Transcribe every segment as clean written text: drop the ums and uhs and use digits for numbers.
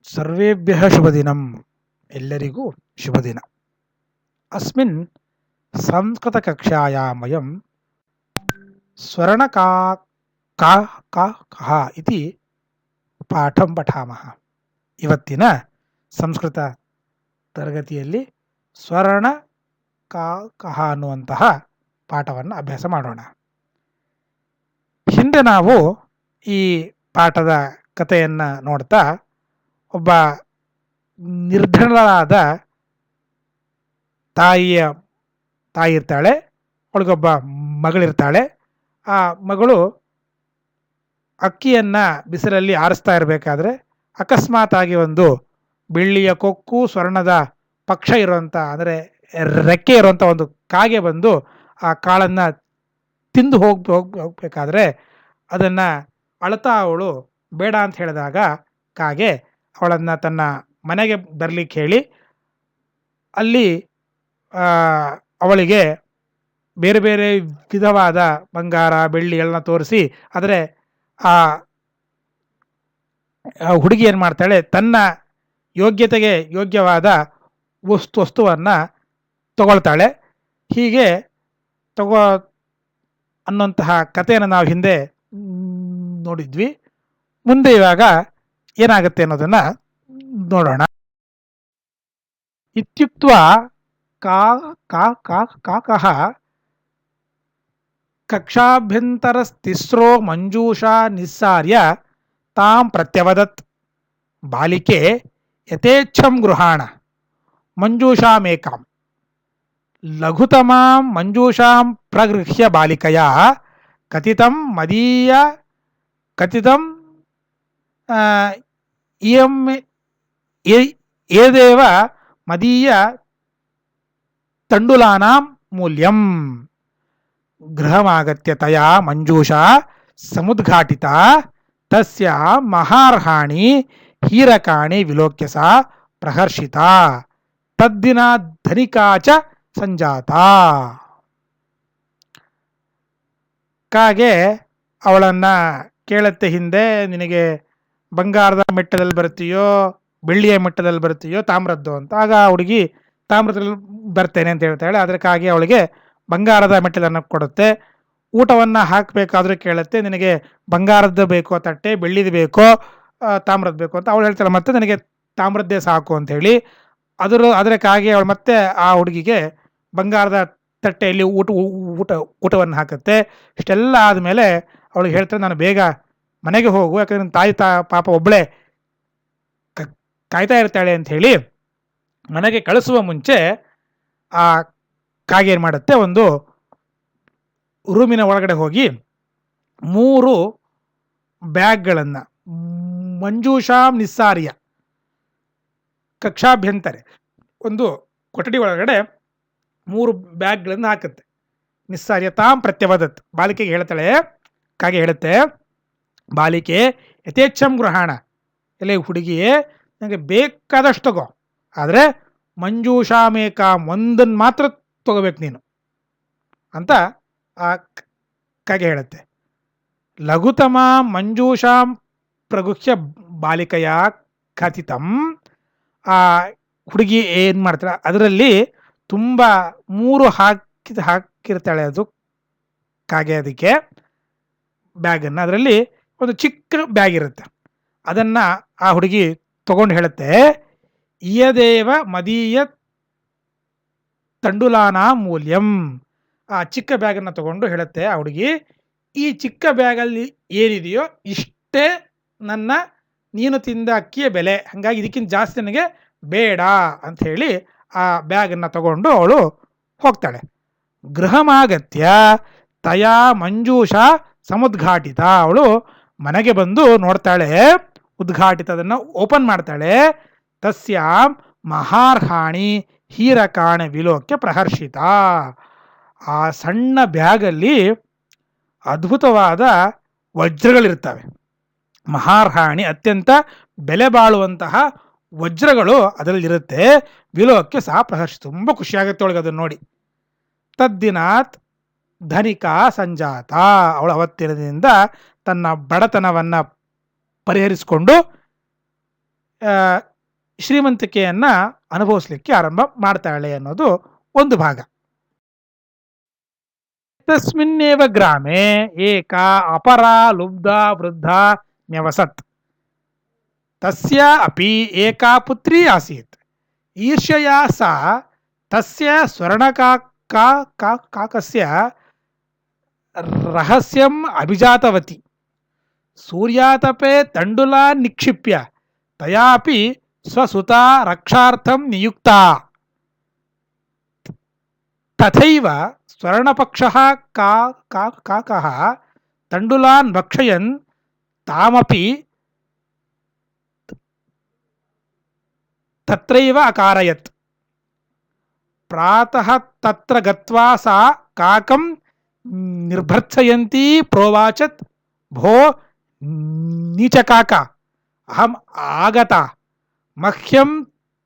ಸರ್ವೇಭ್ಯಃ ಶುಭದಿನಂ. ಎಲ್ಲರಿಗೂ ಶುಭದಿನ. ಅಸ್ಮಿನ್ ಸಂಸ್ಕೃತಕಕ್ಷಾಯಾಂ ವಯಂ ಸ್ವರ್ಣಕಾ ಕಾ ಕಾ ಕಃ ಇತಿ ಪಾಠಂ ಪಠಾಮಃ. ಇವತ್ತಿನ ಸಂಸ್ಕೃತ ತರಗತಿಯಲ್ಲಿ ಸ್ವರ್ಣ ಕಾ ಕಃ ಅನ್ನುವಂತಹ ಪಾಠವನ್ನು ಅಭ್ಯಾಸ ಮಾಡೋಣ. ಹಿಂದೆ ನಾವು ಈ ಪಾಠದ ಕಥೆಯನ್ನು ನೋಡ್ತಾ ಒಬ್ಬ ನಿರ್ಧನಳಾದ ತಾಯಿ ಇರ್ತಾಳೆ, ಅವಳಿಗೊಬ್ಬ ಮಗಳಿರ್ತಾಳೆ. ಆ ಮಗಳು ಅಕ್ಕಿಯನ್ನು ಬಿಸಿಲಲ್ಲಿ ಆರಿಸ್ತಾ ಇರಬೇಕಾದ್ರೆ ಅಕಸ್ಮಾತಾಗಿ ಒಂದು ಬೆಳ್ಳಿಯ ಕೊಕ್ಕು ಸ್ವರ್ಣದ ಪಕ್ಷ ಇರುವಂಥ, ಅಂದರೆ ರೆಕ್ಕೆ ಇರುವಂಥ ಒಂದು ಕಾಗೆ ಬಂದು ಆ ಕಾಳನ್ನು ತಿಂದು ಹೋಗಬೇಕಾದ್ರೆ ಅದನ್ನು ಅಳ್ತಾ ಅವಳು ಬೇಡ ಅಂತ ಹೇಳಿದಾಗ ಕಾಗೆ ಅವಳನ್ನು ತನ್ನ ಮನೆಗೆ ಬರಲಿಕ್ಕೆ ಹೇಳಿ ಅಲ್ಲಿ ಅವಳಿಗೆ ಬೇರೆ ಬೇರೆ ವಿಧವಾದ ಬಂಗಾರ ಬೆಳ್ಳಿಗಳನ್ನ ತೋರಿಸಿ, ಆದರೆ ಆ ಹುಡುಗಿ ಏನು ಮಾಡ್ತಾಳೆ, ತನ್ನ ಯೋಗ್ಯತೆಗೆ ಯೋಗ್ಯವಾದ ವಸ್ತುವನ್ನು ತಗೊಳ್ತಾಳೆ. ಹೀಗೆ ಅನ್ನುವಂತಹ ಕಥೆಯನ್ನು ನಾವು ಹಿಂದೆ ನೋಡಿದ್ವಿ. ಮುಂದೆ ಇವಾಗ ಏನಾಗುತ್ತೆ ಅನ್ನೋದನ್ನು ನೋಡೋಣ. ಇತ್ಯುಕ್ತ್ವಾ ಕಾಕಃ ಕಕ್ಷಾಭ್ಯಂತರಸ್ತಿಸ್ರೋ ಮಂಜೂಷಾ ನಿಸ್ಸಾರ್ಯ ತಾಂ ಪ್ರತ್ಯವದತ್. ಬಾಲಿಕೆ ಯಥೇಚ್ಛಂ ಗೃಹಾಣ ಮಂಜೂಷಾಮೇಕಾಂ. ಲಘುತಮಾಂ ಮಂಜೂಷಾಂ ಪ್ರಗೃಹ್ಯ ಬಾಲಿಕಯಾ ಕಥಿತಂ ಏದೇವ ಮದೀಯ ತಂಡುಲಾನಾಂ ಮೂಲ್ಯಂ. ಗೃಹಮಾಗತ್ಯ ತಯಾ ಮಂಜೂಷಾ ಸಮುದ್ಘಾಟಿತ ತಸ್ಯ ಮಹಾರ್ಹಾಣಿ ಹೀರಕಾಣಿ ವಿಲೋಕ್ಯ ಸಾ ಪ್ರಹರ್ಷಿತ. ತದ್ದಿನ ಧನಿಕಾ ಚ ಸಂಜಾತ. ಕಾಗೆ ಅವಳನ್ನು ಕೇಳುತ್ತೆ, ಹಿಂದೆ ನಿನಗೆ ಬಂಗಾರದ ಮೆಟ್ಟದಲ್ಲಿ ಬರ್ತೀಯೋ, ಬೆಳ್ಳಿಯ ಮೆಟ್ಟದಲ್ಲಿ ಬರ್ತೀಯೋ, ತಾಮ್ರದ್ದು ಅಂತ. ಆಗ ಹುಡುಗಿ ತಾಮ್ರದಲ್ಲಿ ಬರ್ತೇನೆ ಅಂತ ಹೇಳ್ತಾಳೆ. ಆದರೆ ಕಾಗೆ ಅವಳಿಗೆ ಬಂಗಾರದ ಮೆಟ್ಟಲನ್ನು ಕೊಡುತ್ತೆ. ಊಟವನ್ನು ಹಾಕಬೇಕಾದ್ರೂ ಕೇಳುತ್ತೆ, ನಿನಗೆ ಬಂಗಾರದ್ದು ಬೇಕೋ ತಟ್ಟೆ, ಬೆಳ್ಳಿದು ಬೇಕೋ, ತಾಮ್ರದ್ದು ಬೇಕೋ ಅಂತ. ಅವಳು ಹೇಳ್ತಾಳೆ ಮತ್ತೆ ನನಗೆ ತಾಮ್ರದ್ದೇ ಸಾಕು ಅಂಥೇಳಿ. ಆದರೆ ಕಾಗೆ ಅವಳು ಮತ್ತೆ ಆ ಹುಡುಗಿಗೆ ಬಂಗಾರದ ತಟ್ಟೆಯಲ್ಲಿ ಊಟವನ್ನು ಹಾಕುತ್ತೆ. ಇಷ್ಟೆಲ್ಲ ಆದಮೇಲೆ ಅವಳಿಗೆ ಹೇಳ್ತಾಳೆ, ನಾನು ಬೇಗ ಮನೆಗೆ ಹೋಗು, ಯಾಕಂದರೆ ನನ್ನ ತಾಯಿ ಪಾಪ ಒಬ್ಬಳೇ ಕಾಯ್ತಾ ಇರ್ತಾಳೆ ಅಂಥೇಳಿ ಮನೆಗೆ ಕಳಿಸುವ ಮುಂಚೆ ಆ ಕಾಗೆ ಏನು ಮಾಡುತ್ತೆ, ಒಂದು ರೂಮಿನ ಒಳಗಡೆ ಹೋಗಿ 3 ಬ್ಯಾಗ್ಗಳನ್ನು ಮಂಜೂಷಾಂ ನಿಸ್ಸಾರ್ಯ ಕಕ್ಷಾಭ್ಯಂತರೆ, ಒಂದು ಕೊಠಡಿ ಒಳಗಡೆ 3 ಬ್ಯಾಗ್ಗಳನ್ನು ಹಾಕುತ್ತೆ. ನಿಸ್ಸಾರ್ಯ ತಾಂ ಪ್ರತ್ಯವದತ್. ಬಾಲಿಕೆಗೆ ಹೇಳ್ತಾಳೆ, ಕಾಗೆ ಹೇಳುತ್ತೆ, ಬಾಲಿಕೆ ಯಥೇಚ್ಛಂ ಗೃಹಾಣ, ಎಲ್ಲ ಹುಡುಗಿಯೇ ನನಗೆ ಬೇಕಾದಷ್ಟು ತಗೋ, ಆದರೆ ಮಂಜೂಷಾಮೇಕಾಂ ಒಂದನ್ನು ಮಾತ್ರ ತಗೋಬೇಕು ನೀನು ಅಂತ ಆ ಕಾಗೆ ಹೇಳುತ್ತೆ. ಲಘುತಮ ಮಂಜೂಷಾಂ ಪ್ರಗುಹ್ಯ ಬಾಲಿಕೆಯ ಕಥಿತಂ. ಆ ಹುಡುಗಿ ಏನು ಮಾಡ್ತಾಳೆ, ಅದರಲ್ಲಿ ತುಂಬ 3 ಹಾಕಿರ್ತಾಳೆ ಅದು ಕಾಗೆ ಅದಕ್ಕೆ ಬ್ಯಾಗನ್ನು. ಅದರಲ್ಲಿ ಒಂದು ಚಿಕ್ಕ ಬ್ಯಾಗ್ ಇರುತ್ತೆ. ಅದನ್ನು ಆ ಹುಡುಗಿ ತಗೊಂಡು ಹೇಳುತ್ತೆ, ಇಯದೇವ ಮದೀಯ ತಂಡುಲಾನ ಮೂಲ್ಯಂ. ಆ ಚಿಕ್ಕ ಬ್ಯಾಗನ್ನು ತಗೊಂಡು ಹೇಳುತ್ತೆ ಆ ಹುಡುಗಿ, ಈ ಚಿಕ್ಕ ಬ್ಯಾಗಲ್ಲಿ ಏನಿದೆಯೋ ಇಷ್ಟೇ ನೀನು ತಿಂದ ಅಕ್ಕಿಯ ಬೆಲೆ, ಹಾಗಾಗಿ ಇದಕ್ಕಿಂತ ಜಾಸ್ತಿ ನನಗೆ ಬೇಡ ಅಂಥೇಳಿ ಆ ಬ್ಯಾಗನ್ನು ತಗೊಂಡು ಅವಳು ಹೋಗ್ತಾಳೆ. ಗೃಹಮಾಗತ್ಯ ತಯಾ ಮಂಜೂಷಾ ಸಮುದ್ಘಾಟಿತ. ಅವಳು ಮನೆಗೆ ಬಂದು ನೋಡ್ತಾಳೆ, ಉದ್ಘಾಟಿತ, ಅದನ್ನು ಓಪನ್ ಮಾಡ್ತಾಳೆ. ತಸ್ಯ ಮಹಾರ್ಹಾಣಿ ಹೀರಕಾಣ ವಿಲೋಕ್ಯ ಪ್ರಹರ್ಷಿತ. ಆ ಸಣ್ಣ ಬ್ಯಾಗಲ್ಲಿ ಅದ್ಭುತವಾದ ವಜ್ರಗಳಿರ್ತವೆ. ಮಹಾರ್ಹಾಣಿ, ಅತ್ಯಂತ ಬೆಲೆ ಬಾಳುವಂತಹ ವಜ್ರಗಳು ಅದರಲ್ಲಿರುತ್ತೆ. ವಿಲೋಕ್ಯ ಸಹ ಪ್ರಹರ್ಷಿತ, ತುಂಬ ಖುಷಿಯಾಗುತ್ತೆ ಅವಳಿಗೆ ಅದನ್ನು ನೋಡಿ. ತದ್ದಿನಾತ್ ಧನಿಕಾ ಸಂಜಾತ. ಅವಳು ಅವತ್ತಿನದಿಂದ ತನ್ನ ಬಡತನವನ್ನು ಪರಿಹರಿಸಿಕೊಂಡು ಶ್ರೀಮಂತಿಕೆಯನ್ನು ಅನುಭವಿಸ್ಲಿಕ್ಕೆ ಆರಂಭ ಮಾಡ್ತಾಳೆ ಅನ್ನೋದು ಒಂದು ಭಾಗ. ತಸ್ಮಿನ್ನೇವ ಗ್ರಾಮೆ ಏಕಾ ಅಪರಾ ಲುಬ್ಧಾ ವೃದ್ಧಾ ನ್ಯವಸತ್. ತಸ್ಯ ಅಪಿ ಏಕಾ ಪುತ್ರಿ ಆಸೀತ್. ಈರ್ಷ್ಯಯಾ ಸಾ ತಸ್ಯ ಸ್ವರ್ಣಕಾಕಸ್ಯ ರಹಸ್ಯಂ ಅಭಿಜಾತವತಿ. ಸೂರ್ಯಾತಪೆ ತಂಡುಲಾನ್ ನಿಕ್ಷಿಪ್ಯ ತಯಾಪಿ ಸ್ವಸುತಾ ರಕ್ಷಾರ್ಥಂ ನಿಯುಕ್ತಾ. ತಥೈವ ಸ್ವರ್ಣಪಕ್ಷಃ ಕಾಕಃ ತಂಡುಲಾನ್ ಭಕ್ಷಯನ್ ತಾಮಪಿ ತತ್ರೈವ ಅಕಾರಯತ್. ಪ್ರಾತಃ ತತ್ರ ಗತ್ವಾ ಸಾ ಕಾಕಂ ನಿರ್ಭರ್ತ್ಸಯಂತಿ ಪ್ರೋವಾಚತ್, ಭೋ ನೀಚಕಾಕ ಅಹಂ ಆಗತ ಮಹ್ಯಂ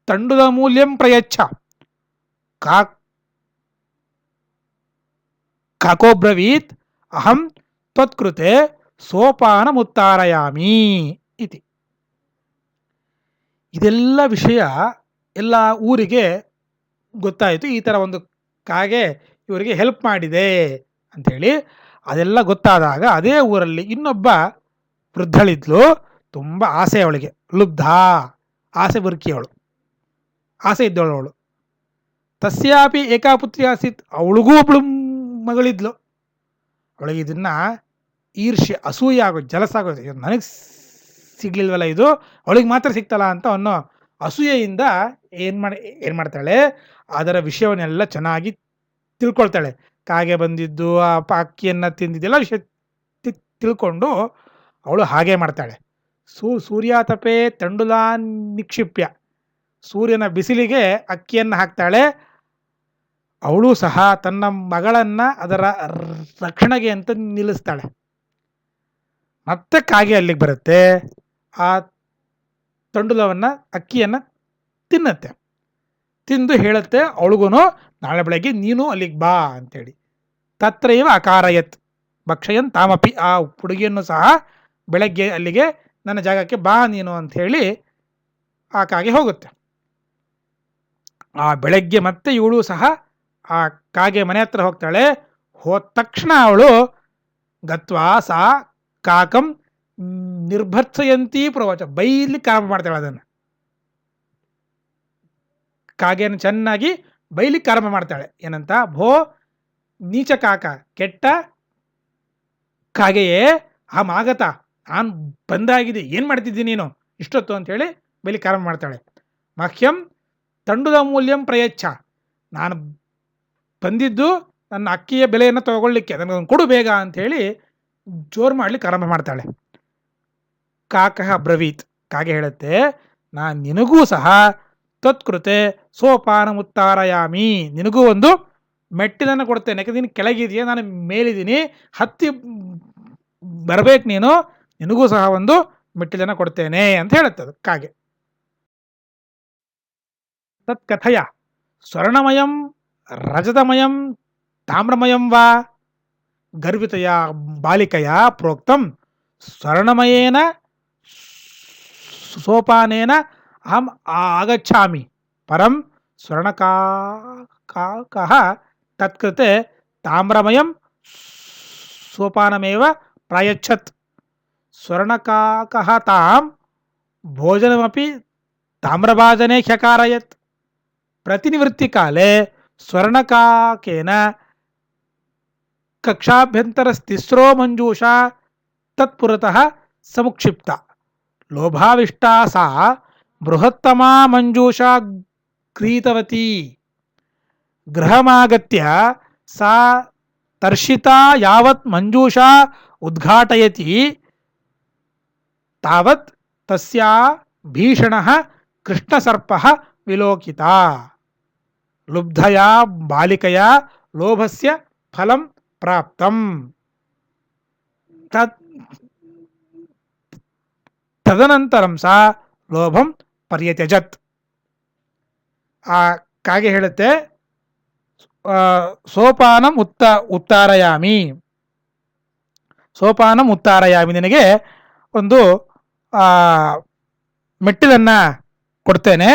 ತಂಡುಲಮೂಲ್ಯಂ ಪ್ರಯಚ್ಛ. ಕಾಕೋಬ್ರವೀತ್ ಅಹಂ ತ್ವತ್ಕೃತೆ ಸೋಪಾನಮುತ್ತಾರಯಾಮಿ ಇತಿ. ಇದೆಲ್ಲ ವಿಷಯ ಎಲ್ಲ ಊರಿಗೆ ಗೊತ್ತಾಯಿತು. ಈ ಥರ ಒಂದು ಕಾಗೆ ಇವರಿಗೆ ಹೆಲ್ಪ್ ಮಾಡಿದೆ ಅಂಥೇಳಿ ಅದೆಲ್ಲ ಗೊತ್ತಾದಾಗ ಅದೇ ಊರಲ್ಲಿ ಇನ್ನೊಬ್ಬ ವೃದ್ಧಳಿದ್ಲು. ತುಂಬ ಆಸೆ ಅವಳಿಗೆ, ಲುಬ್ಧ, ಆಸೆ ಬುರ್ಕಿಯವಳು, ಆಸೆ ಇದ್ದವಳು ಅವಳು. ತಸ್ಯಾಪಿ ಏಕಾಪುತ್ರಿ ಆಸೀತ್, ಅವಳಿಗೂ ಒಬ್ಳು ಮಗಳಿದ್ಲು. ಅವಳಿಗೆ ಇದನ್ನು ಈರ್ಷ್ಯೆ, ಅಸೂಯೆ ಆಗೋದು, ಜಲಸಾಗೋದು, ನನಗೆ ಸಿಗ್ಲಿಲ್ವಲ್ಲ ಇದು, ಅವಳಿಗೆ ಮಾತ್ರ ಸಿಗ್ತಲ್ಲ ಅಂತ ಅನ್ನೋ ಅಸೂಯೆಯಿಂದ ಏನು ಮಾಡ್ತಾಳೆ, ಅದರ ವಿಷಯವನ್ನೆಲ್ಲ ಚೆನ್ನಾಗಿ ತಿಳ್ಕೊಳ್ತಾಳೆ. ಕಾಗೆ ಬಂದಿದ್ದು, ಆ ಅಕ್ಕಿಯನ್ನು ತಿಂದಿದ್ದೆಲ್ಲ ವಿಷಯ ತಿಳ್ಕೊಂಡು ಅವಳು ಹಾಗೆ ಮಾಡ್ತಾಳೆ. ಸೂರ್ಯಾತಪೆ ತಂಡುಲಾ ನಿಕ್ಷಿಪ್ಯ, ಸೂರ್ಯನ ಬಿಸಿಲಿಗೆ ಅಕ್ಕಿಯನ್ನು ಹಾಕ್ತಾಳೆ. ಅವಳು ಸಹ ತನ್ನ ಮಗಳನ್ನು ಅದರ ರಕ್ಷಣೆಗೆ ಅಂತ ನಿಲ್ಲಿಸ್ತಾಳೆ. ಮತ್ತೆ ಕಾಗೆ ಅಲ್ಲಿಗೆ ಬರುತ್ತೆ, ಆ ತಂಡುಲವನ್ನು, ಅಕ್ಕಿಯನ್ನು ತಿನ್ನತ್ತೆ. ತಿಂದು ಹೇಳುತ್ತೆ ಅವಳಿಗೂ, ನಾಳೆ ಬೆಳಗ್ಗೆ ನೀನು ಅಲ್ಲಿಗೆ ಬಾ ಅಂತೇಳಿ. ತತ್ರೈವ ಅಕಾರಯತ್ ಭಕ್ಷಯನ್ ತಾಮಪಿ, ಆ ಹುಡುಗಿಯನ್ನು ಸಹ ಬೆಳಗ್ಗೆ ಅಲ್ಲಿಗೆ ನನ್ನ ಜಾಗಕ್ಕೆ ಬಾ ನೀನು ಅಂಥೇಳಿ ಆ ಕಾಗೆ ಹೋಗುತ್ತೆ. ಆ ಬೆಳಗ್ಗೆ ಮತ್ತೆ ಇವಳು ಸಹ ಆ ಕಾಗೆ ಮನೆ ಹತ್ರ ಹೋಗ್ತಾಳೆ. ಹೋದ ತಕ್ಷಣ ಅವಳು ಗತ್ವಾ ಸಾ ಕಾಕಂ ನಿರ್ಭರ್ತ್ಸಯಂತಿ ಪ್ರವಚ, ಬೈಲಿಕ್ಕೆ ಆರಂಭ ಮಾಡ್ತಾಳೆ. ಅದನ್ನು ಕಾಗೆಯನ್ನು ಚೆನ್ನಾಗಿ ಬೈಲಿಕ್ಕೆ ಆರಂಭ ಮಾಡ್ತಾಳೆ. ಏನಂತ, ಭೋ ನೀಚ ಕಾಕ, ಕೆಟ್ಟ ಕಾಗೆಯೇ, ಅಹಂ ಆಗತ, ನಾನು ಬಂದಾಗಿದೆ, ಏನು ಮಾಡ್ತಿದ್ದೀನಿ ನೀನು ಇಷ್ಟೊತ್ತು ಅಂತೇಳಿ ಬೈಲಿಕ್ಕೆ ಆರಂಭ ಮಾಡ್ತಾಳೆ. ಮಹ್ಯಂ ತಂಡುಲ ಮೂಲ್ಯಂ ಪ್ರಯಚ್ಛ, ನಾನು ಬಂದಿದ್ದು ನನ್ನ ಅಕ್ಕಿಯ ಬೆಲೆಯನ್ನು ತಗೊಳ್ಳಿಕ್ಕೆ, ನನಗೊಂದು ಕೊಡು ಬೇಗ ಅಂಥೇಳಿ ಜೋರು ಮಾಡ್ಲಿಕ್ಕೆ ಆರಂಭ ಮಾಡ್ತಾಳೆ. ಕಾಕಃ ಬ್ರವೀತ್, ಕಾಗೆ ಹೇಳುತ್ತೆ, ನಾನು ನಿನಗೂ ಸಹ ತತ್ಕೃತೆ ಸೋಪಾನ ಮುತ್ತಾರಯಾಮಿ, ನಿನಗೂ ಒಂದು ಮೆಟ್ಟಿಲನ್ನು ಕೊಡ್ತೇನೆ. ಯಾಕಂದ್ರೆ ನೀನು ಕೆಳಗಿದೆಯಾ, ನಾನು ಮೇಲಿದ್ದೀನಿ, ಹತ್ತಿ ಬರಬೇಕು ನೀನು, ನಿನಗೂ ಸಹ ಒಂದು ಮೆಟ್ಟಿಲನ್ನು ಕೊಡ್ತೇನೆ ಅಂತ ಹೇಳುತ್ತದೆ ಕಾಗೆ. ತತ್ ಕಥಯ ಸ್ವರ್ಣಮಯಂ ರಜತಮಯಂ ತಾಮ್ರಮಯಂ ವಾ ಗರ್ವಿತಯ ಬಾಲಿಕಯ ಪ್ರೋಕ್ತಂ ಸ್ವರ್ಣಮಯೇನ ಸೋಪಾನೇನ ಅಹಂ ಆಗಚ್ಛಾಮಿ, ಪರಂ ಸ್ವರ್ಣಕಾಕಃ ತತ್ಕೃತೆ ತಾಮ್ರಮಯಂ ಸೋಪಾನಮೇವ ಪ್ರಾಯಚ್ಛತ್. ಸ್ವರ್ಣಕಾಕಃ ತಾಂ ಭೋಜನಮಪಿ ತಾಮ್ರಭಾಜನೆ ಹ್ಯಕಾರಯತ್. ಪ್ರತಿನಿವೃತ್ತಿಕಾಲೆ ಸ್ವರ್ಣಕಾಕೇನ ಕಕ್ಷಾಭ್ಯಂತರಸ್ತಿಸ್ರೋ ಮಂಜೂಷಾ ತತ್ಪುರತಃ ಸಮುಕ್ಷಿಪ್ತ. ಲೋಭಾವಿಷ್ಟಾ ಸಾ ಬೃಹತ್ತಮಾ ಮಂಜೂಷಾ ಗೃಹೀತವತಿ. ಗೃಹಮಾಗತ್ಯ ಸಾ ತರ್ಷಿತಾ ಯಾವತ್ ಮಂಜೂಷಾ ಉದ್ಘಾಟಯತಿ ತಾವತ್ ತಸ್ಯಾ ಭೀಷಣಃ ಕೃಷ್ಣಸರ್ಪಃ ವಿಲೋಕಿತಾ. ಲುಬ್ಧಯಾ ಬಾಲಿಕಯಾ ಲೋಭಸ್ಯ ಫಲಂ ಪ್ರಾಪ್ತಂ. ತದನಂತರಂ ಸಾ ಲೋಭಂ ಪರ್ಯತ್ಯಜತ್. ಆ ಕಾಗೆ ಹೇಳುತ್ತೆ, ಸೋಪಾನಂ ಉತ್ತಾರಯಾಮಿ, ಸೋಪಾನಂ ಉತ್ತಾರಯಾಮಿ, ನಿನಗೆ ಒಂದು ಮೆಟ್ಟಿಲನ್ನು ಕೊಡ್ತೇನೆ,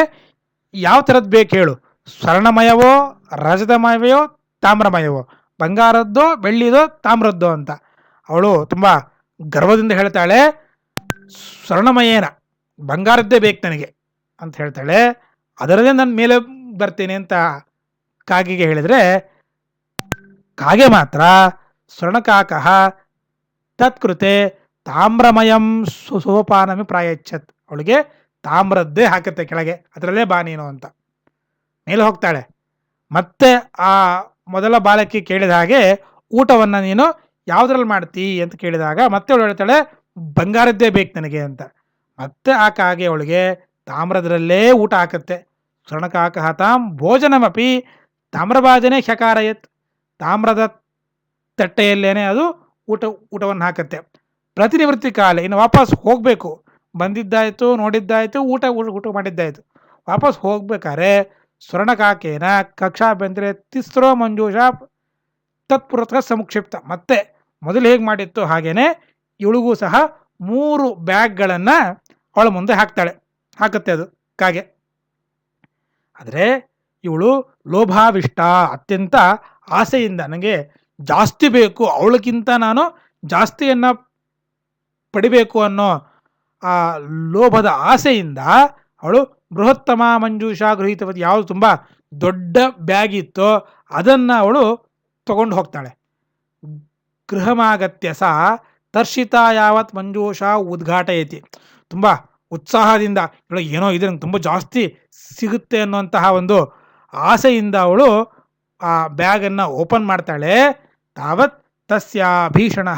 ಯಾವ ಥರದ್ದು ಬೇಕು ಹೇಳು, ಸ್ವರ್ಣಮಯವೋ ರಜತಮಯವೋ ತಾಮ್ರಮಯವೋ, ಬಂಗಾರದ್ದೋ ಬೆಳ್ಳಿದೋ ತಾಮ್ರದ್ದೋ ಅಂತ. ಅವಳು ತುಂಬ ಗರ್ವದಿಂದ ಹೇಳ್ತಾಳೆ, ಸ್ವರ್ಣಮಯೇನ, ಬಂಗಾರದ್ದೇ ಬೇಕು ನನಗೆ ಅಂತ ಹೇಳ್ತಾಳೆ. ಅದರಲ್ಲೇ ನನ್ನ ಮೇಲೆ ಬರ್ತೀನಿ ಅಂತ ಕಾಗೆಗೆ ಹೇಳಿದರೆ, ಕಾಗೆ ಮಾತ್ರ ಸ್ವರ್ಣಕಾಕಃ ತತ್ಕೃತೆ ತಾಮ್ರಮಯಂ ಸೋಪಾನಮಿ ಪ್ರಾಯಚ್ಛತ್, ಅವಳಿಗೆ ತಾಮ್ರದ್ದೇ ಹಾಕುತ್ತೆ ಕೆಳಗೆ, ಅದರಲ್ಲೇ ಬಾ ನೀನು ಅಂತ. ಮೇಲೆ ಹೋಗ್ತಾಳೆ. ಮತ್ತೆ ಆ ಮೊದಲ ಬಾಲಕಿ ಕೇಳಿದ ಹಾಗೆ ಊಟವನ್ನು ನೀನು ಯಾವುದ್ರಲ್ಲಿ ಮಾಡ್ತೀ ಅಂತ ಕೇಳಿದಾಗ ಮತ್ತೆ ಅವಳು ಹೇಳ್ತಾಳೆ, ಬಂಗಾರದ್ದೇ ಬೇಕು ನನಗೆ ಅಂತ. ಮತ್ತೆ ಆ ಕಾಗೆ ಅವಳಿಗೆ ತಾಮ್ರದ್ರಲ್ಲೇ ಊಟ ಹಾಕುತ್ತೆ. ಸ್ವರ್ಣಕಾಕಃ ತಾಂ ಭೋಜನಮಪಿ ತಾಮ್ರಭಾಜನೆ ಹ್ಯಕಾರಯತ್, ತಾಮ್ರದ ತಟ್ಟೆಯಲ್ಲೇನೆ ಅದು ಊಟವನ್ನು ಹಾಕುತ್ತೆ. ಪ್ರತಿನಿವೃತ್ತಿ ಕಾಲ, ಇನ್ನು ವಾಪಸ್ ಹೋಗಬೇಕು, ಬಂದಿದ್ದಾಯಿತು, ನೋಡಿದ್ದಾಯಿತು, ಊಟ ಮಾಡಿದ್ದಾಯಿತು, ವಾಪಸ್ ಹೋಗ್ಬೇಕಾದ್ರೆ ಸ್ವರ್ಣಕಾಕೇನ ಕಕ್ಷಾಭ್ಯಂತರೆ ತಿಸ್ರೋ ಮಂಜೂಷ ತತ್ಪುರತಃ ಸಮುಕ್ಷಿಪ್ತ, ಮತ್ತೆ ಮೊದಲು ಹೇಗೆ ಮಾಡಿತ್ತು ಹಾಗೇನೆ ಇವಳಿಗೂ ಸಹ 3 ಬ್ಯಾಗ್ಗಳನ್ನು ಅವಳ ಮುಂದೆ ಹಾಕುತ್ತೆ ಅದು ಕಾಗೆ. ಆದರೆ ಇವಳು ಲೋಭಾವಿಷ್ಟ, ಅತ್ಯಂತ ಆಸೆಯಿಂದ ನನಗೆ ಜಾಸ್ತಿ ಬೇಕು, ಅವಳಕ್ಕಿಂತ ನಾನು ಜಾಸ್ತಿಯನ್ನು ಪಡಿಬೇಕು ಅನ್ನೋ ಆ ಲೋಭದ ಆಸೆಯಿಂದ ಅವಳು ಬೃಹತ್ತಮ ಮಂಜೂಷ ಗೃಹೀತವತಿ, ಯಾವುದು ತುಂಬ ದೊಡ್ಡ ಬ್ಯಾಗ್ ಇತ್ತೋ ಅದನ್ನು ಅವಳು ತಗೊಂಡು ಹೋಗ್ತಾಳೆ. ಗೃಹಮಾಗತ್ಯ ಸಹ ತರ್ಷಿತ ಯಾವತ್ ಮಂಜೂಷ ಉದ್ಘಾಟಯತಿ, ತುಂಬ ಉತ್ಸಾಹದಿಂದ ಇವಳು ಏನೋ ಇದೆ ನಂಗೆ ತುಂಬ ಜಾಸ್ತಿ ಸಿಗುತ್ತೆ ಅನ್ನುವಂತಹ ಒಂದು ಆಸೆಯಿಂದ ಅವಳು ಆ ಬ್ಯಾಗನ್ನು ಓಪನ್ ಮಾಡ್ತಾಳೆ. ತಾವತ್ ತಸ್ಯ ಭೀಷಣ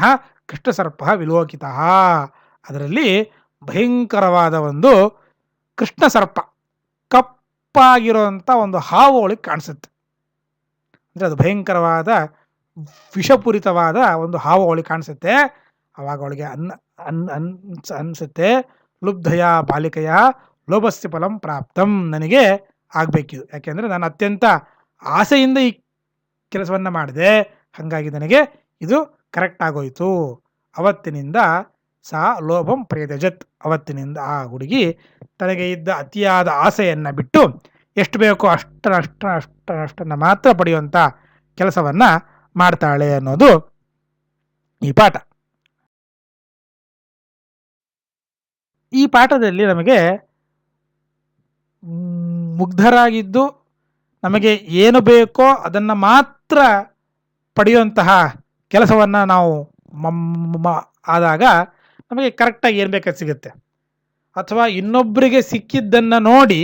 ಕೃಷ್ಣಸರ್ಪ ವಿಲೋಕಿತ, ಅದರಲ್ಲಿ ಭಯಂಕರವಾದ ಒಂದು ಕೃಷ್ಣಸರ್ಪ, ಕಪ್ಪಾಗಿರೋಂಥ ಒಂದು ಹಾವು ಅವಳಿಗೆ ಕಾಣಿಸುತ್ತೆ. ಅಂದರೆ ಅದು ಭಯಂಕರವಾದ ವಿಷಪೂರಿತವಾದ ಒಂದು ಹಾವು ಅವಳಿಗೆ ಕಾಣಿಸುತ್ತೆ. ಆವಾಗ ಅವಳಿಗೆ ಅನಿಸುತ್ತೆ, ಲುಬ್ಧಯ ಬಾಲಿಕೆಯ ಲೋಭಸ್ಯ ಫಲಂ ಪ್ರಾಪ್ತಂ, ನನಗೆ ಆಗಬೇಕಿದು, ಯಾಕೆಂದರೆ ನಾನು ಅತ್ಯಂತ ಆಸೆಯಿಂದ ಈ ಕೆಲಸವನ್ನು ಮಾಡಿದೆ, ಹಾಗಾಗಿ ನನಗೆ ಇದು ಕರೆಕ್ಟ್ ಆಗೋಯಿತು. ಅವತ್ತಿನಿಂದ ಸಾ ಲೋಭಂ ಪ್ರೇದಜತ್, ಅವತ್ತಿನಿಂದ ಆ ಹುಡುಗಿ ತನಗೆ ಇದ್ದ ಅತಿಯಾದ ಆಸೆಯನ್ನು ಬಿಟ್ಟು ಎಷ್ಟು ಬೇಕೋ ಅಷ್ಟನ್ನು ಮಾತ್ರ ಪಡೆಯುವಂಥ ಕೆಲಸವನ್ನು ಮಾಡ್ತಾಳೆ ಅನ್ನೋದು ಈ ಪಾಠ. ಈ ಪಾಠದಲ್ಲಿ ನಮಗೆ ಮುಗ್ಧರಾಗಿದ್ದು ನಮಗೆ ಏನು ಬೇಕೋ ಅದನ್ನು ಮಾತ್ರ ಪಡೆಯುವಂತಹ ಕೆಲಸವನ್ನು ನಾವು ಆದಾಗ ನಮಗೆ ಕರೆಕ್ಟಾಗಿ ಏನು ಬೇಕಾದ ಸಿಗುತ್ತೆ. ಅಥವಾ ಇನ್ನೊಬ್ಬರಿಗೆ ಸಿಕ್ಕಿದ್ದನ್ನು ನೋಡಿ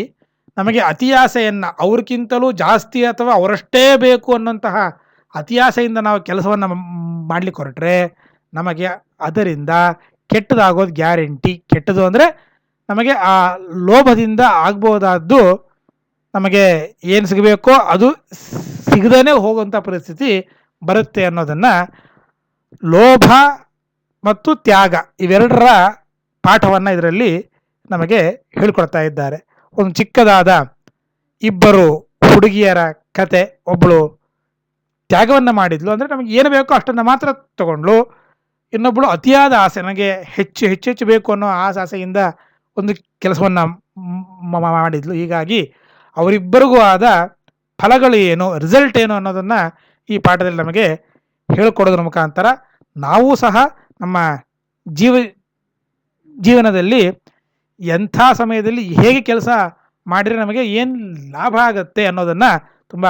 ನಮಗೆ ಅತಿಯಾಸೆಯನ್ನು, ಅವ್ರಿಗಿಂತಲೂ ಜಾಸ್ತಿ ಅಥವಾ ಅವರಷ್ಟೇ ಬೇಕು ಅನ್ನೋಂತಹ ಅತಿಯಾಸೆಯಿಂದ ನಾವು ಕೆಲಸವನ್ನು ಮಾಡಲಿಕ್ಕೆ ಹೊರಟ್ರೆ ನಮಗೆ ಅದರಿಂದ ಕೆಟ್ಟದಾಗೋದು ಗ್ಯಾರಂಟಿ. ಕೆಟ್ಟದು ಅಂದರೆ ನಮಗೆ ಆ ಲೋಭದಿಂದ ಆಗ್ಬೋದಾದ್ದು ನಮಗೆ ಏನು ಸಿಗಬೇಕೋ ಅದು ಸಿಗದೇ ಹೋಗುವಂಥ ಪರಿಸ್ಥಿತಿ ಬರುತ್ತೆ ಅನ್ನೋದನ್ನು ಲೋಭ ಮತ್ತು ತ್ಯಾಗ ಇವೆರಡರ ಪಾಠವನ್ನು ಇದರಲ್ಲಿ ನಮಗೆ ಹೇಳಿಕೊಡ್ತಾ ಇದ್ದಾರೆ. ಒಂದು ಚಿಕ್ಕದಾದ ಇಬ್ಬರು ಹುಡುಗಿಯರ ಕತೆ. ಒಬ್ಬಳು ತ್ಯಾಗವನ್ನು ಮಾಡಿದ್ಲು, ಅಂದರೆ ನಮಗೆ ಏನು ಬೇಕೋ ಅಷ್ಟನ್ನು ಮಾತ್ರ ತಗೊಂಡ್ಳು. ಇನ್ನೊಬ್ಬಳು ಅತಿಯಾದ ಆಸೆ, ನನಗೆ ಹೆಚ್ಚು ಬೇಕು ಅನ್ನೋ ಆಸೆಯಿಂದ ಒಂದು ಕೆಲಸವನ್ನು ಮಾಡಿದ್ಲು. ಹೀಗಾಗಿ ಅವರಿಬ್ಬರಿಗೂ ಆದ ಫಲಗಳು ಏನು, ರಿಸಲ್ಟ್ ಏನು ಅನ್ನೋದನ್ನು ಈ ಪಾಠದಲ್ಲಿ ನಮಗೆ ಹೇಳಿಕೊಡೋದ್ರ ಮುಖಾಂತರ ನಾವು ಸಹ ನಮ್ಮ ಜೀವನದಲ್ಲಿ ಎಂಥ ಸಮಯದಲ್ಲಿ ಹೇಗೆ ಕೆಲಸ ಮಾಡಿದರೆ ನಮಗೆ ಏನು ಲಾಭ ಆಗುತ್ತೆ ಅನ್ನೋದನ್ನು ತುಂಬ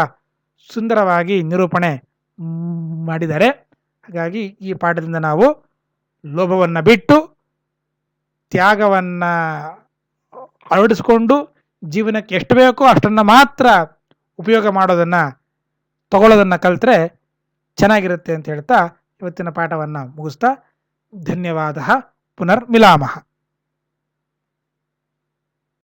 ಸುಂದರವಾಗಿ ನಿರೂಪಣೆ ಮಾಡಿದ್ದಾರೆ. ಹಾಗಾಗಿ ಈ ಪಾಠದಿಂದ ನಾವು ಲೋಭವನ್ನು ಬಿಟ್ಟು ತ್ಯಾಗವನ್ನು ಅಳವಡಿಸ್ಕೊಂಡು ಜೀವನಕ್ಕೆ ಎಷ್ಟು ಬೇಕೋ ಅಷ್ಟನ್ನು ಮಾತ್ರ ಉಪಯೋಗ ಮಾಡೋದನ್ನು ತಗೊಳ್ಳೋದನ್ನು ಕಲಿತ್ರೆ ಚೆನ್ನಾಗಿರುತ್ತೆ ಅಂತ ಹೇಳ್ತಾ ಇವತ್ತಿನ ಪಾಠವನ್ನು ಮುಗಿಸ್ತಾ ಧನ್ಯವಾದ. ಪುನರ್ಮಿಲಾಮಃ.